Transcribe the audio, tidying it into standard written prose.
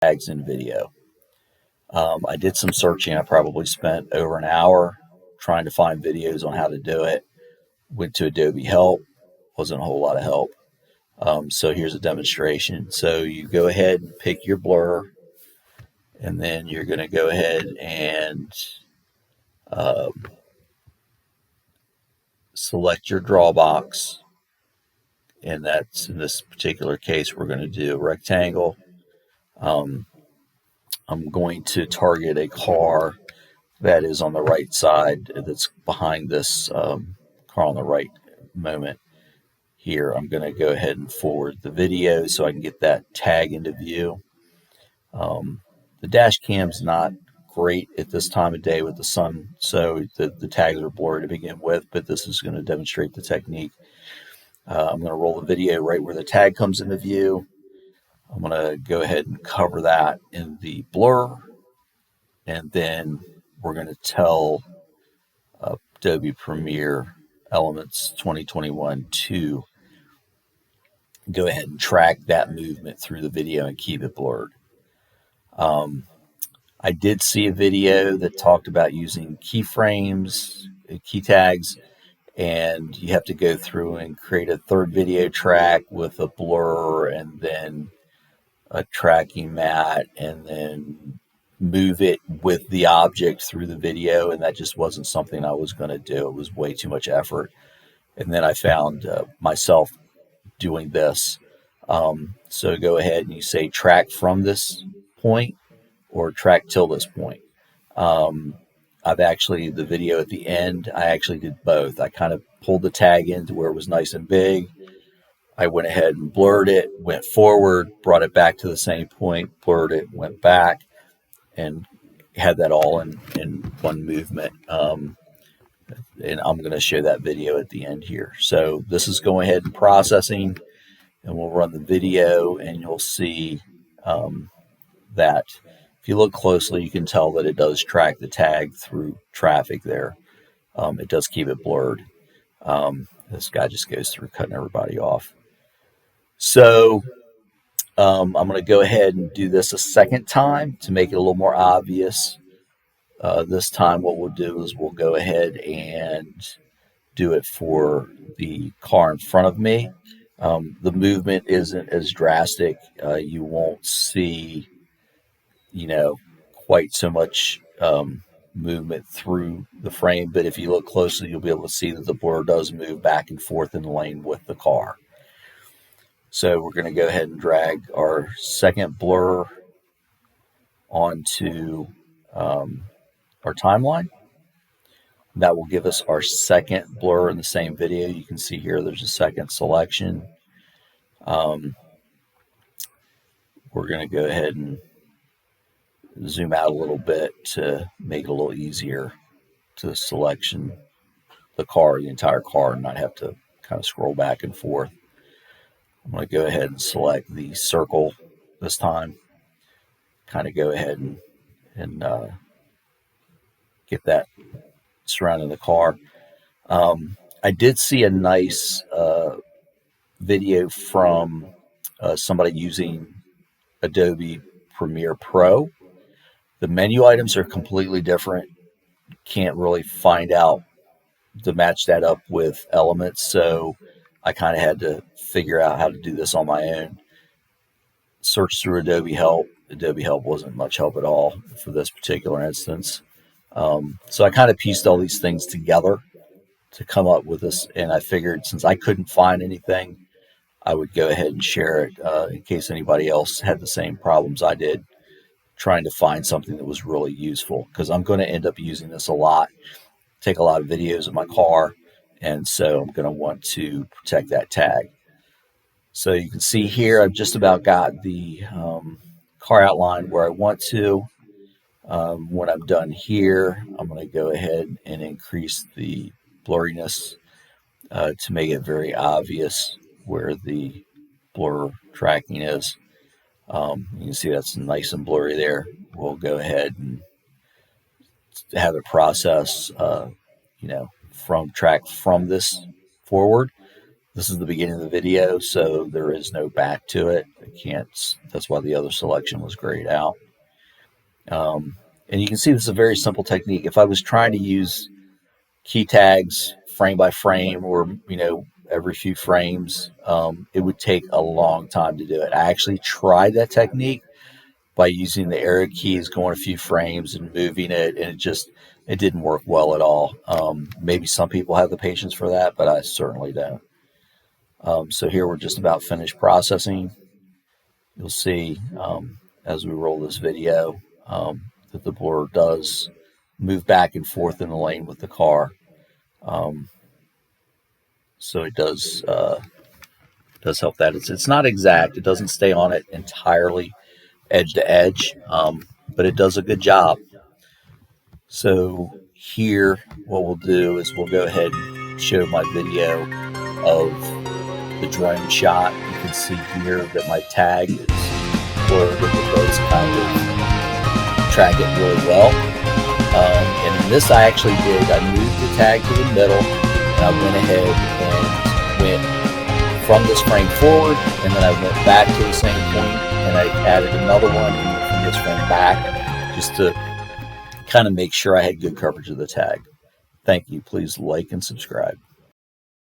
tags in video. I did some searching. I probably spent over an hour trying to find videos on how to do it. Went to Adobe Help, wasn't a whole lot of help. So here's a demonstration. So you go ahead and pick your blur, and then you're going to go ahead and select your draw box. And that's, in this particular case, we're going to do a rectangle. I'm going to target a car that is on the right side, that's behind this car on the right moment. Here, I'm going to go ahead and forward the video so I can get that tag into view. The dash cam's not great at this time of day with the sun, so the tags are blurry to begin with, but this is going to demonstrate the technique. I'm going to roll the video right where the tag comes into view. I'm going to go ahead and cover that in the blur, and then we're going to tell Adobe Premier Elements 2021 to go ahead and track that movement through the video and keep it blurred. I did see a video that talked about using keyframes, key tags, and you have to go through and create a third video track with a blur and then a tracking mat, and then move it with the object through the video, and that just wasn't something I was going to do. It was way too much effort. And then I found myself doing this. So go ahead and you say track from this point or track till this point. I've actually, the video at the end, I actually did both. I kind of pulled the tag into where it was nice and big. I went ahead and blurred it, went forward, brought it back to the same point, blurred it, went back, and had that all in one movement. And I'm going to show that video at the end here. So this is going ahead and processing, and we'll run the video, and you'll see that if you look closely, you can tell that it does track the tag through traffic there. It does keep it blurred. This guy just goes through cutting everybody off. So I'm going to go ahead and do this a second time to make it a little more obvious. This time what we'll do is we'll go ahead and do it for the car in front of me. The movement isn't as drastic. You won't see, quite so much movement through the frame, but if you look closely, you'll be able to see that the blur does move back and forth in the lane with the car. So we're going to go ahead and drag our second blur onto our timeline. That will give us our second blur in the same video. You can see here there's a second selection. We're going to go ahead and zoom out a little bit to make it a little easier to selection the entire car, and not have to kind of scroll back and forth. I'm going to go ahead and select the circle this time. Kind of go ahead and get that surrounding the car. I did see a nice video from somebody using Adobe Premiere Pro. The menu items are completely different. Can't really find out to match that up with Elements, so I kind of had to figure out how to do this on my own. Search through Adobe Help. Adobe Help wasn't much help at all for this particular instance. So I kind of pieced all these things together to come up with this, and I figured since I couldn't find anything, I would go ahead and share it in case anybody else had the same problems I did trying to find something that was really useful, because I'm going to end up using this a lot, take a lot of videos of my car, and so I'm going to want to protect that tag. So you can see here I've just about got the car outline where I want to. When I'm done here, I'm going to go ahead and increase the blurriness to make it very obvious where the blur tracking is. You can see that's nice and blurry there. We'll go ahead and have it process, from track from this forward. This is the beginning of the video, so there is no back to it. I can't, that's why the other selection was grayed out. And you can see this is a very simple technique. If I was trying to use key tags frame by frame, or every few frames, it would take a long time to do it. I actually tried that technique by using the arrow keys, going a few frames and moving it, and it didn't work well at all. Maybe some people have the patience for that, but I certainly don't. So here we're just about finished processing. You'll see as we roll this video that the blur does move back and forth in the lane with the car. So it does help that. It's not exact. It doesn't stay on it entirely edge to edge, but it does a good job. So here what we'll do is we'll go ahead and show my video of the drone shot. You can see here that my tag is blurred, but it does kind of track it really well. And in this I actually did. I moved the tag to the middle, and I went ahead and went from this frame forward, and then I went back to the same point, and I added another one from this frame back, just to kind of make sure I had good coverage of the tag. Thank you. Please like and subscribe.